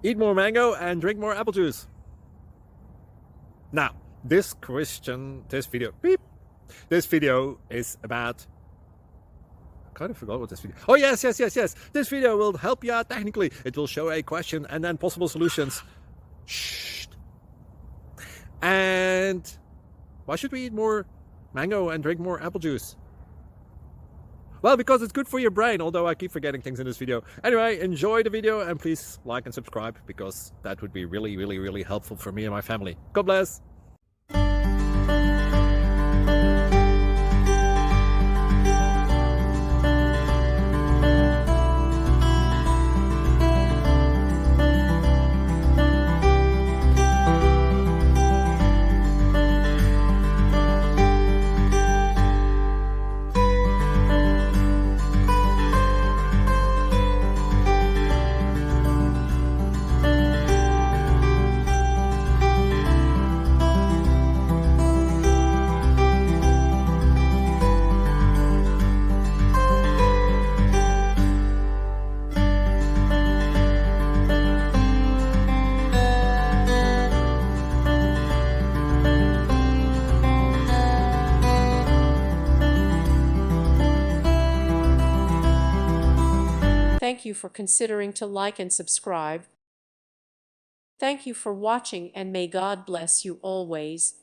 Eat more mango and drink more apple juice. Now, this video is about, I kind of forgot what this video. Oh, yes. This video will help you out technically. It will show a question and then possible solutions. Shh. And why should we eat more mango and drink more apple juice? Well, because it's good for your brain, although I keep forgetting things in this video. Anyway, enjoy the video and please like and subscribe, because that would be really helpful for me and my family. God bless. Thank you for considering to like and subscribe. Thank you for watching, and may God bless you always.